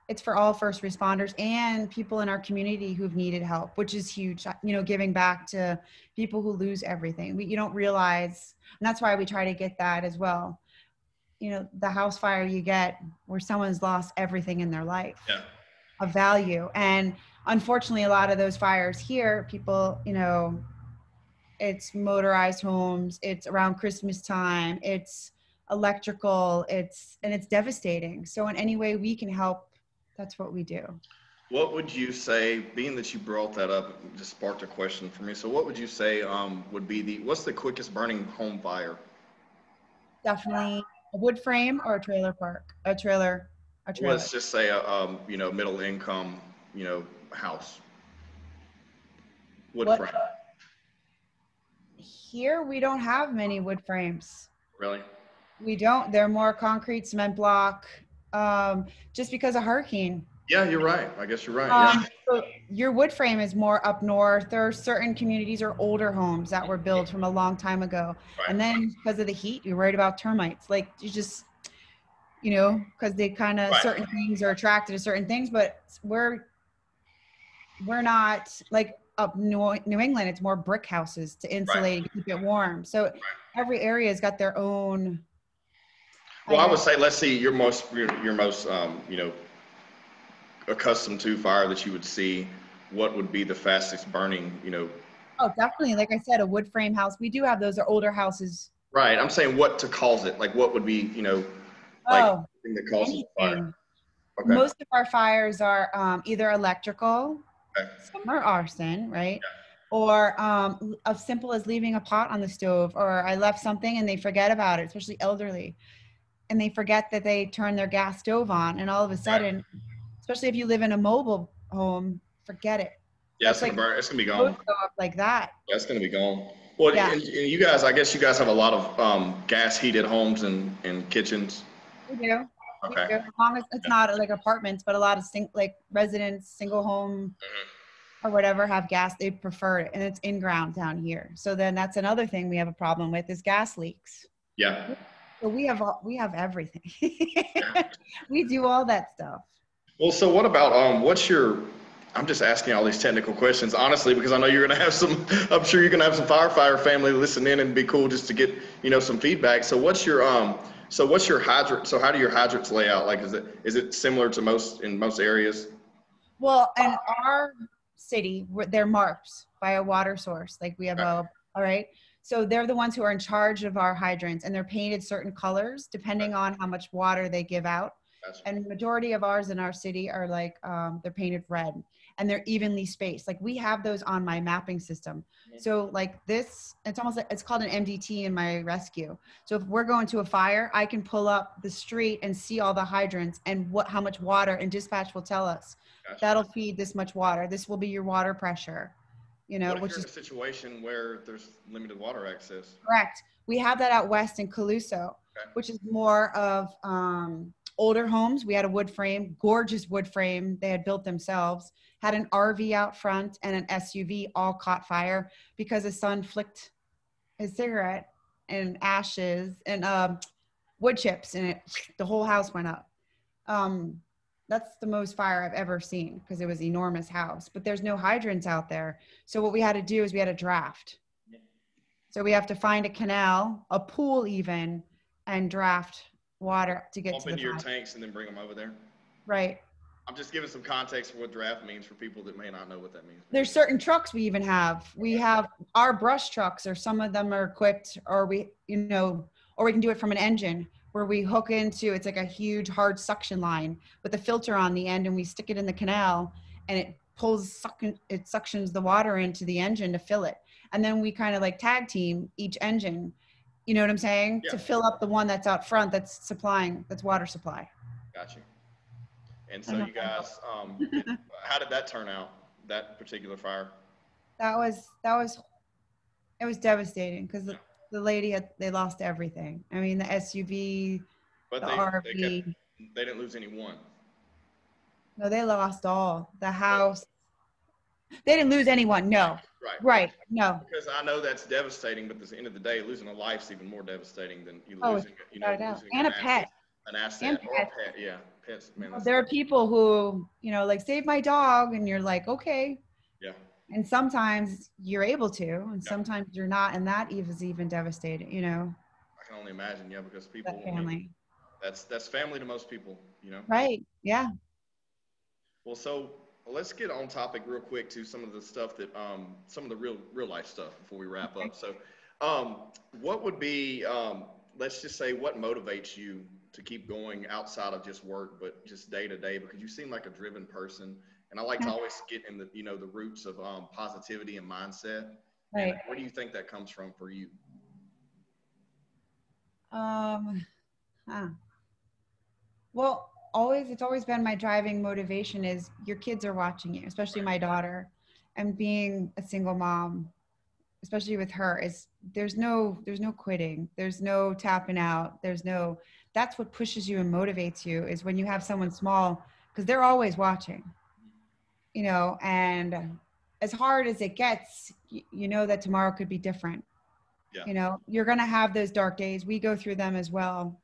Speaker 2: it's for all first responders and people in our community who've needed help, which is huge, giving back to people who lose everything. You don't realize, and that's why we try to get that as well. The house fire you get where someone's lost everything in their life of value. And unfortunately, a lot of those fires here, people, it's motorized homes, it's around Christmas time, it's electrical, it's devastating. So in any way we can help, that's what we do.
Speaker 1: What would you say, being that you brought that up, it just sparked a question for me. So what would you say would be what's the quickest burning home fire?
Speaker 2: Definitely a wood frame or a trailer park, a trailer.
Speaker 1: Let's just say a middle income, house. Wood frame.
Speaker 2: Here, we don't have many wood frames.
Speaker 1: Really?
Speaker 2: We don't. They're more concrete, cement block, just because of hurricane.
Speaker 1: Yeah, you're right. I guess you're right.
Speaker 2: So your wood frame is more up north. There are certain communities or older homes that were built from a long time ago. Right. And then because of the heat, you're worried about termites. Like, you just, because they kind of, certain things are attracted to certain things, but we're not like, up New England, it's more brick houses to insulate and keep it warm. So every area has got their own.
Speaker 1: Well, I would say, let's see, your most accustomed to fire that you would see. What would be the fastest burning?
Speaker 2: Oh, definitely. Like I said, a wood frame house. We do have those, are older houses.
Speaker 1: Right. I'm saying what to cause it. Like, what would be thing that causes fire. Okay.
Speaker 2: Most of our fires are either electrical. Some are arson, right? Yeah. Or as simple as leaving a pot on the stove, or I left something and they forget about it, especially elderly. And they forget that they turned their gas stove on, and all of a sudden, especially if you live in a mobile home, forget it.
Speaker 1: Yeah, it's gonna burn. It's gonna be gone.
Speaker 2: Go up like that.
Speaker 1: Yeah, it's gonna be gone. Well, and you guys, I guess you guys have a lot of gas heated homes and kitchens.
Speaker 2: We do.
Speaker 1: Okay.
Speaker 2: As long as it's not like apartments, but a lot of like residents, single home or whatever have gas, they prefer it, and it's in ground down here. So then that's another thing we have a problem with is gas leaks.
Speaker 1: Yeah.
Speaker 2: So we have everything. We do all that stuff.
Speaker 1: Well, so what about what's your? I'm just asking all these technical questions honestly because I know you're gonna have some. I'm sure you're gonna have some firefighter family listen in and be cool just to get some feedback. So what's your So what's your hydrant? So how do your hydrants lay out? Like is it similar to most areas?
Speaker 2: Well, in our city, they're marked by a water source. Like we have
Speaker 1: Okay.
Speaker 2: all right. So they're the ones who are in charge of our hydrants, and they're painted certain colors depending
Speaker 1: Okay.
Speaker 2: on how much water they give out.
Speaker 1: Gotcha.
Speaker 2: And the majority of ours in our city are like, they're painted red and they're evenly spaced. Like we have those on my mapping system. So like this, it's almost like, it's called an MDT in my rescue. So if we're going to a fire, I can pull up the street and see all the hydrants and how much water, and dispatch will tell us.
Speaker 1: Gotcha.
Speaker 2: That'll feed this much water. This will be your water pressure,
Speaker 1: What if
Speaker 2: which
Speaker 1: you're in
Speaker 2: is
Speaker 1: a situation where there's limited water access?
Speaker 2: correct. We have that out west in Caluso,
Speaker 1: Okay.
Speaker 2: which is more of older homes. We had a wood frame, gorgeous wood frame they had built themselves, had an RV out front and an SUV, all caught fire because the son flicked his cigarette and ashes and wood chips, and the whole house went up. That's the most fire I've ever seen because it was an enormous house, but there's no hydrants out there. So what we had to do is we had a draft. So we have to find a canal, a pool even, and draft water to get
Speaker 1: Pump
Speaker 2: to the
Speaker 1: into your
Speaker 2: fire.
Speaker 1: tanks and then bring them over there.
Speaker 2: Right.
Speaker 1: I'm just giving some context for what draft means for people that may not know what that means.
Speaker 2: There's certain trucks we even have. We have our brush trucks, or some of them are equipped, or we can do it from an engine where we hook into, it's like a huge hard suction line with a filter on the end, and we stick it in the canal, and it suctions the water into the engine to fill it. And then we kind of like tag team each engine, you know what I'm saying?
Speaker 1: Yeah.
Speaker 2: To fill up the one that's out front that's water supply.
Speaker 1: Gotcha. And so you guys, how did that turn out, that particular fire?
Speaker 2: It was devastating because the lady they lost everything. I mean, the SUV,
Speaker 1: But
Speaker 2: the
Speaker 1: they
Speaker 2: RV.
Speaker 1: they didn't lose any one.
Speaker 2: No, they lost all. The house. They didn't lose anyone. No.
Speaker 1: Right.
Speaker 2: No.
Speaker 1: Because I know that's devastating, but at the end of the day, losing a life's even more devastating than you
Speaker 2: Oh,
Speaker 1: losing, losing
Speaker 2: and a pet.
Speaker 1: an asset
Speaker 2: And
Speaker 1: or a pet. Yeah, pets. Man,
Speaker 2: there are people who, like, save my dog, and you're like, okay.
Speaker 1: Yeah.
Speaker 2: And sometimes you're able to, and
Speaker 1: Yeah.
Speaker 2: sometimes you're not, and that is even devastating.
Speaker 1: I can only imagine. Yeah, because people.
Speaker 2: That family.
Speaker 1: That's family to most people.
Speaker 2: Right. Yeah.
Speaker 1: Well, so let's get on topic real quick to some of the stuff that some of the real life stuff before we wrap up. So, what would be let's just say what motivates you to keep going outside of just work, but just day to day? Because you seem like a driven person, and I like to always get in the the roots of positivity and mindset.
Speaker 2: Right.
Speaker 1: And where do you think that comes from for you?
Speaker 2: Well, it's always been my driving motivation is your kids are watching you, especially my daughter, and being a single mom, especially with her, is there's no quitting. There's no tapping out. That's what pushes you and motivates you is when you have someone small, because they're always watching, and as hard as it gets, you know that tomorrow could be different.
Speaker 1: Yeah.
Speaker 2: You're going to have those dark days. We go through them as well.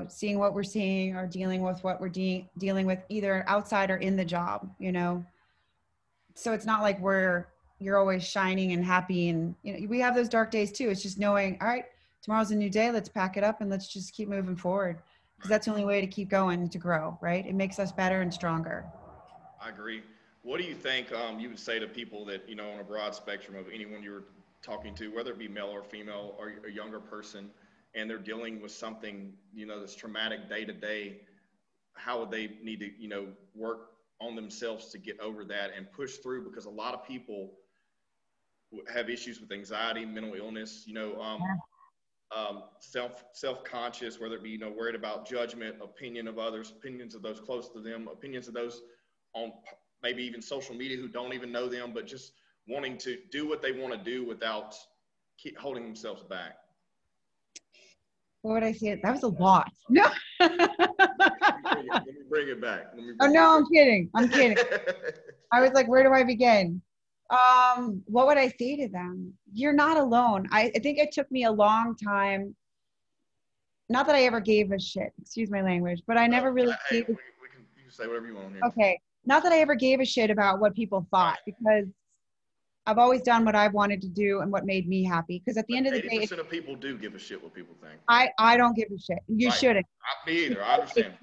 Speaker 2: Seeing what we're seeing or dealing with what we're dealing with either outside or in the job, So it's not like you're always shining and happy. And, we have those dark days too. It's just knowing, all right, tomorrow's a new day. Let's pack it up and let's just keep moving forward. Because that's the only way to keep going, to grow, right? It makes us better and stronger.
Speaker 1: I agree. What do you think you would say to people that, on a broad spectrum of anyone you were talking to, whether it be male or female or a younger person, and they're dealing with something, that's traumatic day to day, how would they need to, work on themselves to get over that and push through? Because a lot of people have issues with anxiety, mental illness, self-conscious, whether it be, worried about judgment, opinion of others, opinions of those close to them, opinions of those on maybe even social media who don't even know them, but just wanting to do what they want to do without holding themselves back.
Speaker 2: What would I say? That was a lot. No.
Speaker 1: Let me bring it back.
Speaker 2: Oh no, I'm kidding. I'm kidding. I was like, where do I begin? What would I say to them? You're not alone. I think it took me a long time. Not that I ever gave a shit, excuse my language, but I never really
Speaker 1: Hey,
Speaker 2: gave a,
Speaker 1: you can say whatever you want here.
Speaker 2: okay. Not that I ever gave a shit about what people thought, because I've always done what I wanted to do and what made me happy. Because at the end of the day,
Speaker 1: 80% of people do give a shit what people think.
Speaker 2: I don't give a shit. You shouldn't.
Speaker 1: Me either. I understand.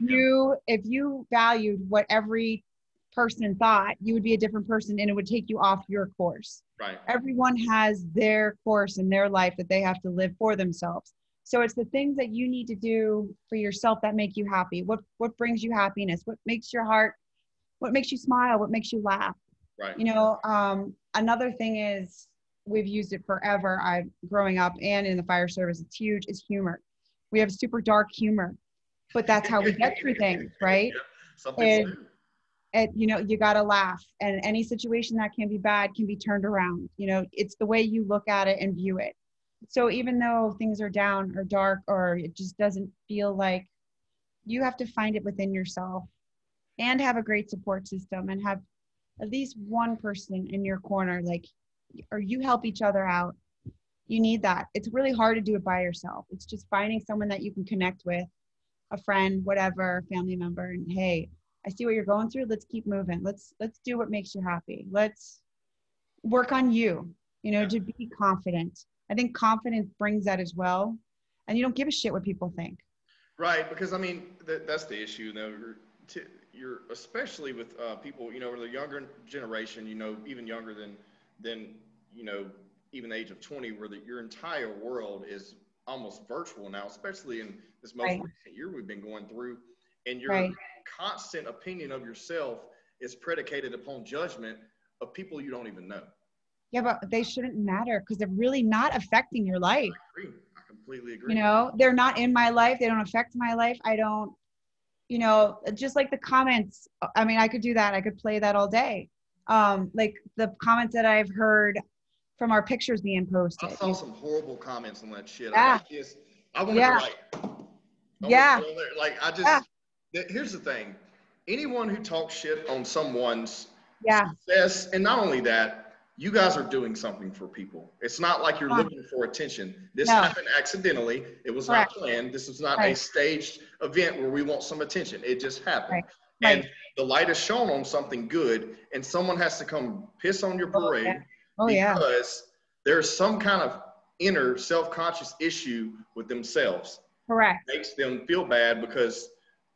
Speaker 2: If you valued what every person thought, you would be a different person, and it would take you off your course.
Speaker 1: Right.
Speaker 2: Everyone has their course in their life that they have to live for themselves. So it's the things that you need to do for yourself that make you happy. What brings you happiness? What makes your heart, what makes you smile? What makes you laugh?
Speaker 1: Right.
Speaker 2: You know, another thing is, we've used it forever. Growing up and in the fire service, it's huge, is humor. We have super dark humor, but that's how we get through things, right?
Speaker 1: Yeah, some people do.
Speaker 2: And you know, you got to laugh, and any situation that can be bad can be turned around. You know, it's the way you look at it and view it. So even though things are down or dark, or it just doesn't feel like, you have to find it within yourself and have a great support system and have at least one person in your corner, like, or you help each other out. You need that. It's really hard to do it by yourself. It's just finding someone that you can connect with, a friend, whatever, family member, and hey, I see what you're going through. Let's keep moving. Let's do what makes you happy. Let's work on you, you know, to be confident. I think confidence brings that as well. And you don't give a shit what people think.
Speaker 1: Right. Because I mean, that's the issue though. You're especially with people, you know, the younger generation, you know, even younger than, you know, even the age of 20, where your entire world is almost virtual now, especially in this most recent year we've been going through. And your constant opinion of yourself is predicated upon judgment of people you don't even know.
Speaker 2: Yeah, but they shouldn't matter because they're really not affecting your life.
Speaker 1: I agree. I completely agree.
Speaker 2: You know, they're not in my life. They don't affect my life. I don't, you know, just like the comments. I mean, I could do that. I could play that all day. Like the comments that I've heard from our pictures being posted.
Speaker 1: I saw some horrible comments on that shit.
Speaker 2: Yeah.
Speaker 1: I wanted to here's the thing. Anyone who talks shit on someone's success, and not only that, you guys are doing something for people. It's not like you're looking for attention. This happened accidentally. It was not planned. This was not a staged event where we want some attention. It just happened. And the light is shown on something good, and someone has to come piss on your parade because there's some kind of inner self-conscious issue with themselves.
Speaker 2: Correct.
Speaker 1: It makes them feel bad because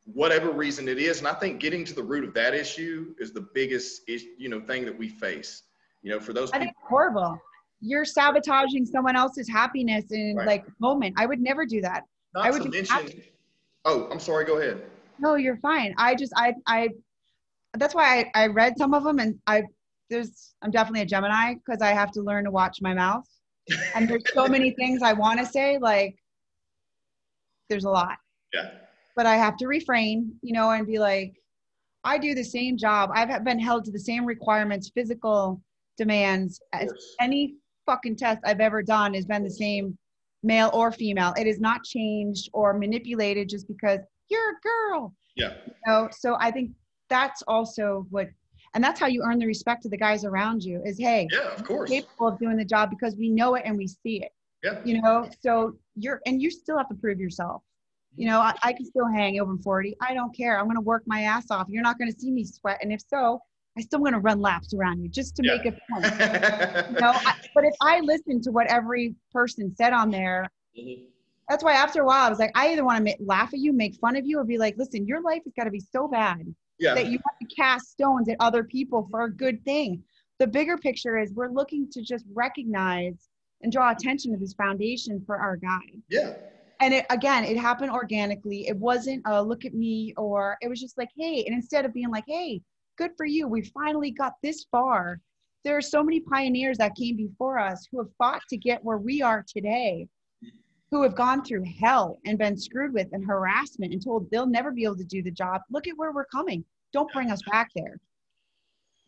Speaker 1: whatever reason it is. And I think getting to the root of that issue is the biggest, you know, thing that we face. You know, for those people. I think
Speaker 2: it's horrible. You're sabotaging someone else's happiness in like moment. I would never do that.
Speaker 1: Not to mention, oh, I'm sorry, go ahead.
Speaker 2: No, you're fine. That's why I read some of them, and I'm definitely a Gemini because I have to learn to watch my mouth. And there's so many things I want to say, like there's a lot.
Speaker 1: Yeah.
Speaker 2: But I have to refrain, you know, and be like, I do the same job. I've been held to the same requirements, physical demands as any fucking test I've ever done has been the same, male or female. It is not changed or manipulated just because you're a girl.
Speaker 1: Yeah.
Speaker 2: You know? So I think that's also and that's how you earn the respect of the guys around you is, hey,
Speaker 1: yeah, of course,
Speaker 2: you're capable of doing the job because we know it and we see it.
Speaker 1: Yeah.
Speaker 2: You know, so you still have to prove yourself. You know, I can still hang over 40. I don't care. I'm going to work my ass off. You're not going to see me sweat. And if so, I still going to run laps around you just to make a point. You know, but if I listen to what every person said on there, that's why after a while I was like, I either want to laugh at you, make fun of you, or be like, listen, your life has got to be so bad that you have to cast stones at other people for a good thing. The bigger picture is we're looking to just recognize and draw attention to this foundation for our guy.
Speaker 1: Yeah.
Speaker 2: And it happened organically. It wasn't a look at me, or it was just like, hey, and instead of being like, hey, good for you, we finally got this far. There are so many pioneers that came before us who have fought to get where we are today, who have gone through hell and been screwed with and harassment and told they'll never be able to do the job. Look at where we're coming. Don't bring us back there.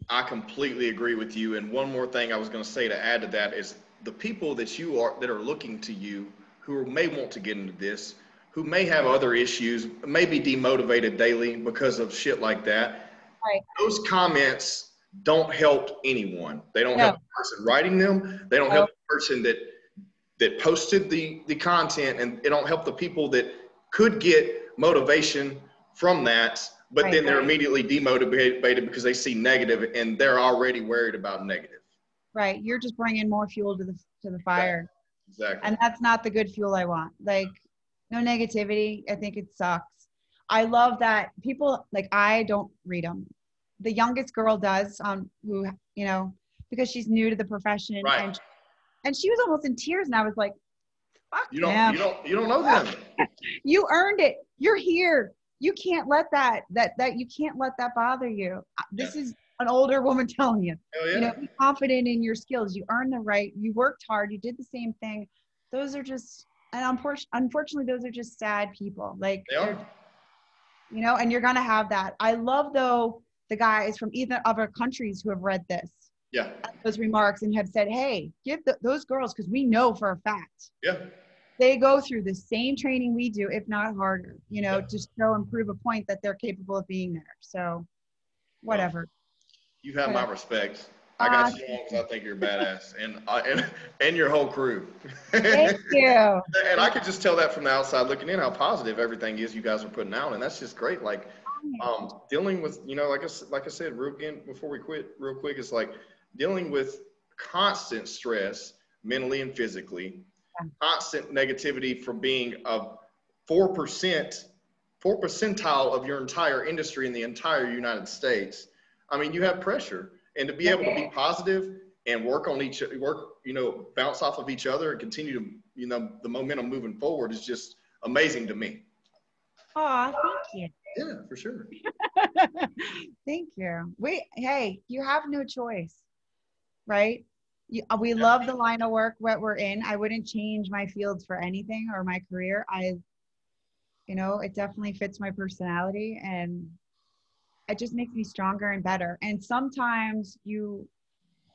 Speaker 1: I completely agree with you. And one more thing I was going to say to add to that is the people that are looking to you who may want to get into this who may have other issues, may be demotivated daily because of shit like that.
Speaker 2: Right.
Speaker 1: Those comments don't help anyone. They don't help the person writing them. They don't help the person that posted the content, and it don't help the people that could get motivation from that, but then they're immediately demotivated because they see negative and they're already worried about negative.
Speaker 2: Right. You're just bringing more fuel to the fire.
Speaker 1: Exactly.
Speaker 2: And that's not the good fuel I want. Like, no negativity. I think it sucks. I love that people, like, I don't read them. The youngest girl does, who, you know, because she's new to the profession.
Speaker 1: Right.
Speaker 2: And she was almost in tears, and I was like, fuck
Speaker 1: you don't know them.
Speaker 2: You earned it. You're here. You can't let that you can't let that bother you. This is an older woman telling you.
Speaker 1: Hell yeah.
Speaker 2: You know, be confident in your skills. You earned the right. You worked hard. You did the same thing. Those are just, and unfortunately, those are just sad people. Like,
Speaker 1: they are.
Speaker 2: You know, and you're gonna have that. I love, though, the guys from either other countries who have read this.
Speaker 1: Yeah.
Speaker 2: Those remarks and have said, hey, give those girls, because we know for a fact.
Speaker 1: Yeah.
Speaker 2: They go through the same training we do, if not harder, you know, to show and prove a point that they're capable of being there. So, whatever.
Speaker 1: You have my respect. I got you on because I think you're badass, and your whole crew.
Speaker 2: Thank you.
Speaker 1: And I could just tell that from the outside looking in how positive everything is you guys are putting out, and that's just great. Like, dealing with, you know, like I said, again, before we quit, real quick, it's like dealing with constant stress, mentally and physically, constant negativity from being a 4 percentile of your entire industry in the entire United States. I mean, you have pressure, and to be able to be positive and bounce off of each other and continue to, you know, the momentum moving forward is just amazing to me.
Speaker 2: Aw, thank you.
Speaker 1: Yeah, for sure.
Speaker 2: Thank you. Hey, you have no choice, right? We love the line of work that we're in. I wouldn't change my fields for anything, or my career. You know, it definitely fits my personality, and it just makes me stronger and better. And sometimes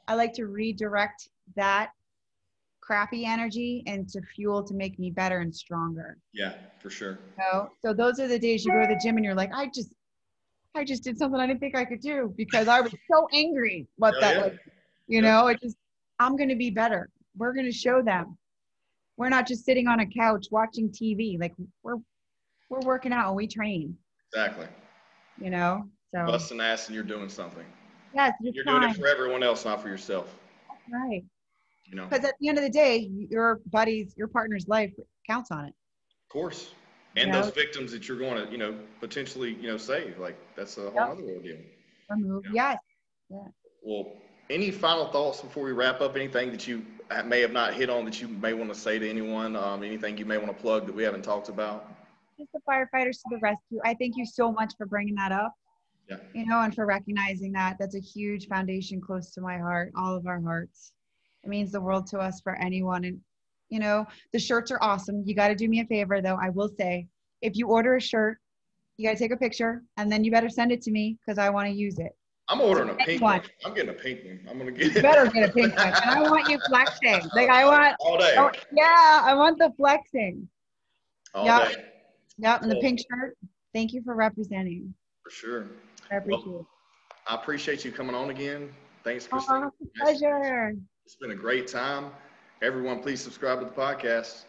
Speaker 2: I like to redirect that crappy energy into fuel to make me better and stronger.
Speaker 1: Yeah, for sure.
Speaker 2: You know? So those are the days you go to the gym and you're like, I just did something I didn't think I could do because I was so angry. You know, I'm going to be better. We're going to show them. We're not just sitting on a couch watching TV. Like, we're working out and we train.
Speaker 1: Exactly.
Speaker 2: You know, so
Speaker 1: busting ass and you're doing something.
Speaker 2: Yes,
Speaker 1: you're doing it for everyone else, not for yourself.
Speaker 2: That's right.
Speaker 1: You know,
Speaker 2: because at the end of the day, your partner's life counts on it.
Speaker 1: Of course. And those victims that you're going to, you know, potentially, you know, save. Like, that's a whole other ordeal.
Speaker 2: Remove. Yes. Yeah.
Speaker 1: Well, any final thoughts before we wrap up? Anything that you may have not hit on that you may want to say to anyone? Anything you may want to plug that we haven't talked about?
Speaker 2: Just the firefighters to the rescue. I thank you so much for bringing that up.
Speaker 1: Yeah.
Speaker 2: You know, and for recognizing that. That's a huge foundation close to my heart, all of our hearts. It means the world to us for anyone. And, you know, the shirts are awesome. You got to do me a favor, though. I will say, if you order a shirt, you got to take a picture, and then you better send it to me because I want to use it.
Speaker 1: I'm ordering a pink one. I'm getting a pink one. I'm going to get it.
Speaker 2: You better get a pink one. And I want you flexing. Like, I want.
Speaker 1: All day.
Speaker 2: I want the flexing.
Speaker 1: All day.
Speaker 2: Yep, and the pink shirt. Thank you for representing.
Speaker 1: For sure.
Speaker 2: I appreciate it.
Speaker 1: I appreciate you coming on again. Thanks, Christine.
Speaker 2: Oh, it's a pleasure.
Speaker 1: It's been a great time. Everyone, please subscribe to the podcast.